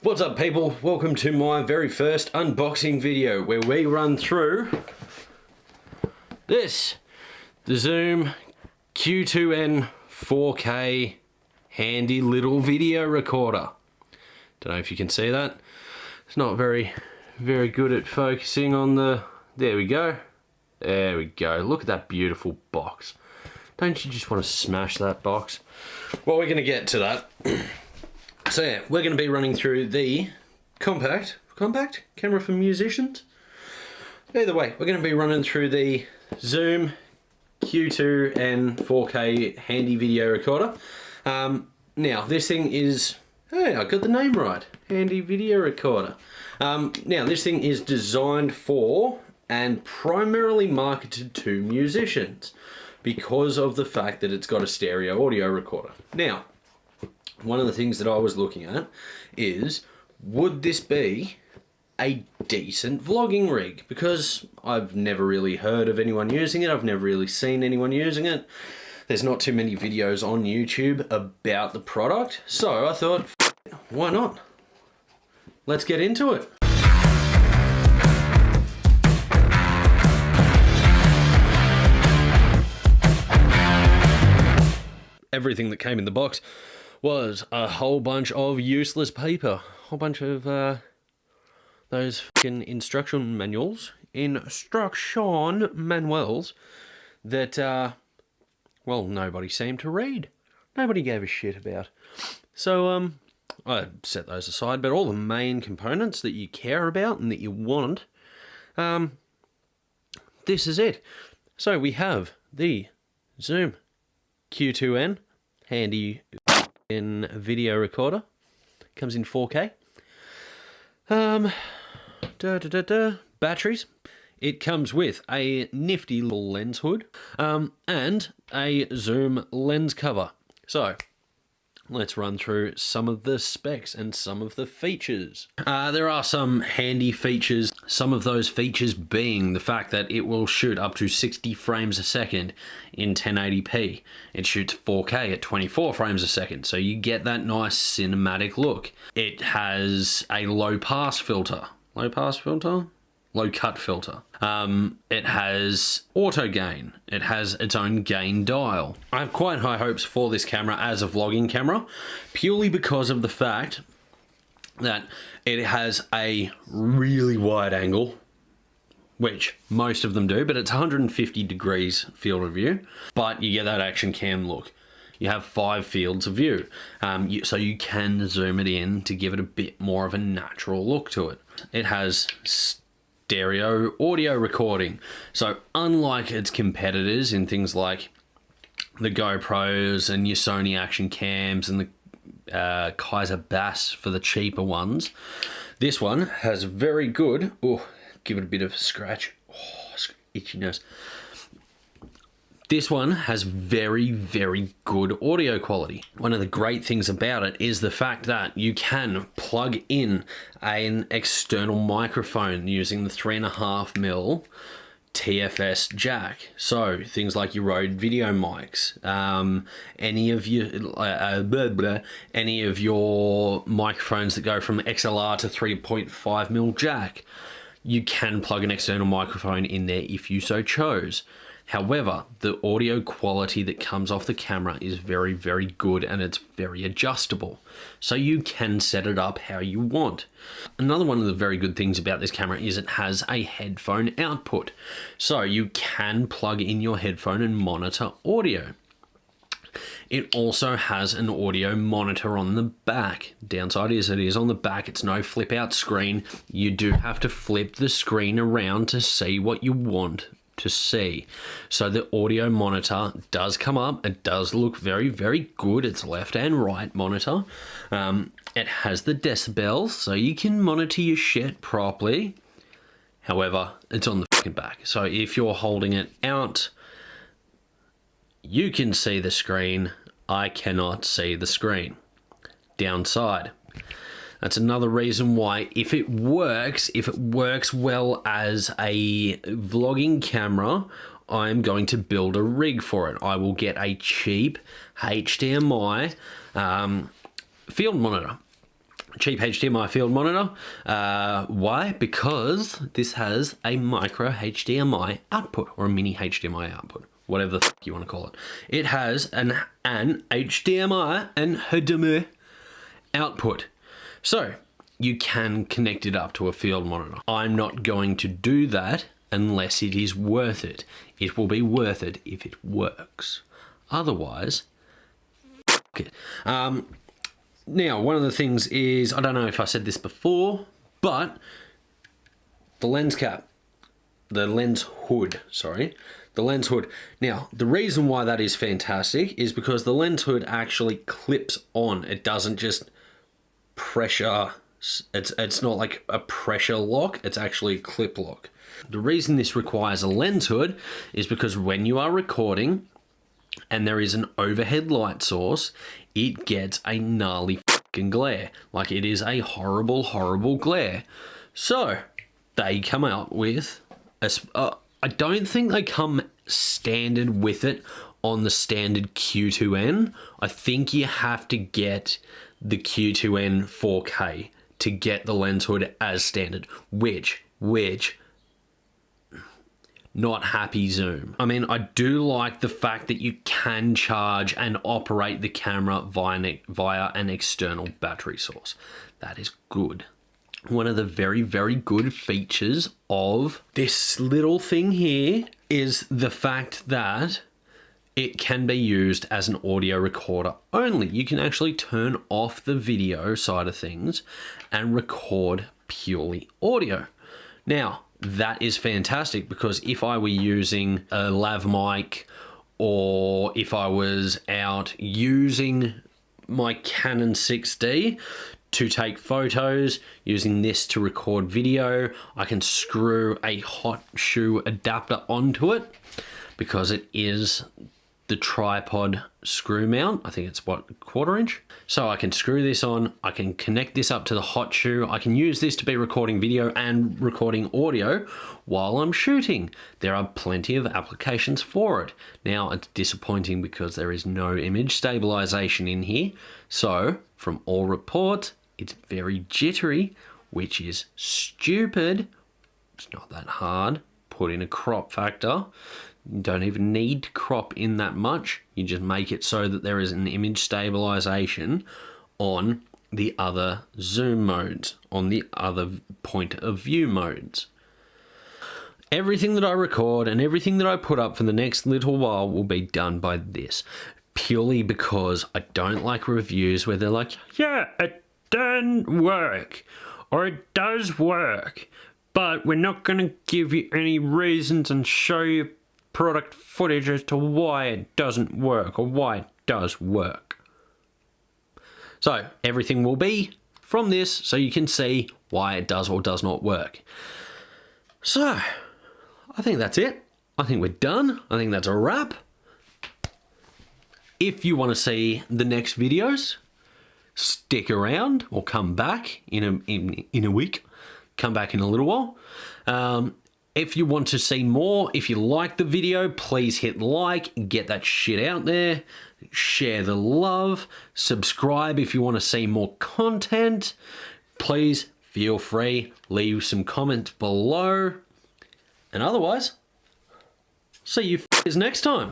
What's up people, welcome to my very first unboxing video where we run through this, the Zoom Q2n-4K handy little video recorder. Don't know if you can see that. It's not very good at focusing on the, there we go. There we go, look at that beautiful box. Don't you just want to smash that box? Well, we're going to get to that. So yeah, we're going to be running through the compact camera for musicians. Either way, we're going to be running through the Zoom Q2n-4K handy video recorder. Now this thing is, hey, I got the name right, handy video recorder. Now this thing is designed for and primarily marketed to musicians because of the fact that it's got a stereo audio recorder. Now, one of the things that I was looking at is, would this be a decent vlogging rig? Because I've never really heard of anyone using it. I've never really seen anyone using it. There's not too many videos on YouTube about the product. So I thought, why not? Let's get into it. Everything that came in the box was a whole bunch of useless paper, a whole bunch of those fucking instruction manuals that well, nobody seemed to read. Nobody gave a shit about. So I set those aside, but all the main components that you care about and that you want, this is it. So we have the Zoom Q2n handy in video recorder, comes in 4K. Batteries. It comes with a nifty little lens hood and a zoom lens cover. So let's run through some of the specs and some of the features. There are some handy features, some of those features being the fact that it will shoot up to 60 frames a second in 1080p. It shoots 4K at 24 frames a second, so you get that nice cinematic look. It has a low cut filter. It has auto gain. It has its own gain dial. I have quite high hopes for this camera as a vlogging camera, purely because of the fact that it has a really wide angle, which most of them do, but it's 150 degrees field of view, but you get that action cam look. You have 5 fields of view, so you can zoom it in to give it a bit more of a natural look to it. It has stereo audio recording, so unlike its competitors in things like the GoPros and your Sony action cams and the Kaiser Bass for the cheaper ones, this one has very good, give it a bit of a scratch, itchy nose. This one has very good audio quality. One of the great things about it is the fact that you can plug in an external microphone using the 3.5mm TFS jack. So things like your Rode video mics, any of your microphones that go from XLR to 3.5mm jack, you can plug an external microphone in there if you so chose. However, the audio quality that comes off the camera is very good, and it's very adjustable. So you can set it up how you want. Another one of the very good things about this camera is it has a headphone output. So you can plug in your headphone and monitor audio. It also has an audio monitor on the back. Downside is it is on the back, it's no flip out screen. You do have to flip the screen around to see what you want to see. So the audio monitor does come up. It does look very good. It's left and right monitor. It has the decibels, so you can monitor your shit properly. However, it's on the fucking back. So if you're holding it out, you can see the screen. I cannot see the screen. Downside. That's another reason why, if it works well as a vlogging camera, I'm going to build a rig for it. I will get a cheap HDMI field monitor. cheap HDMI field monitor. Why? Because this has a micro HDMI output, or a mini HDMI output, whatever the fuck you want to call it. It has an HDMI and HDMI output. So you can connect it up to a field monitor. I'm not going to do that unless it is worth it. It will be worth it if it works. Otherwise, fuck it. Now, one of the things is, I don't know if I said this before, but the lens cap, the lens hood. Now, the reason why that is fantastic is because the lens hood actually clips on. It doesn't just pressure. It's not like a pressure lock, it's actually a clip lock. The reason this requires a lens hood is because when you are recording and there is an overhead light source, it gets a gnarly fucking glare. Like, it is a horrible, horrible glare. So they come out with I don't think they come standard with it on the standard Q2n. I think you have to get the Q2n-4K to get the lens hood as standard, which not happy Zoom. I mean, I do like the fact that you can charge and operate the camera via an external battery source. That is good. One of the very, very good features of this little thing here is the fact that it can be used as an audio recorder only. You can actually turn off the video side of things and record purely audio. Now, that is fantastic, because if I were using a lav mic, or if I was out using my Canon 6D to take photos, using this to record video, I can screw a hot shoe adapter onto it, because it is the tripod screw mount. I think it's what, 1/4 inch? So I can screw this on, I can connect this up to the hot shoe, I can use this to be recording video and recording audio while I'm shooting. There are plenty of applications for it. Now, it's disappointing because there is no image stabilization in here. So from all reports, it's very jittery, which is stupid. It's not that hard. Put in a crop factor. You don't even need to crop in that much. You just make it so that there is an image stabilization on the other zoom modes, on the other point of view modes. Everything that I record and everything that I put up for the next little while will be done by this, purely because I don't like reviews where they're like, yeah, it doesn't work, or it does work, but we're not going to give you any reasons and show you product footage as to why it doesn't work or why it does work. So everything will be from this, so you can see why it does or does not work. So I think that's it. I think we're done. I think that's a wrap. If you want to see the next videos, stick around or come back in a week. Come back in a little while. If you want to see more, if you like the video, please hit like, get that shit out there, share the love, subscribe if you want to see more content. Please feel free, leave some comments below. And otherwise, see you f***ers next time.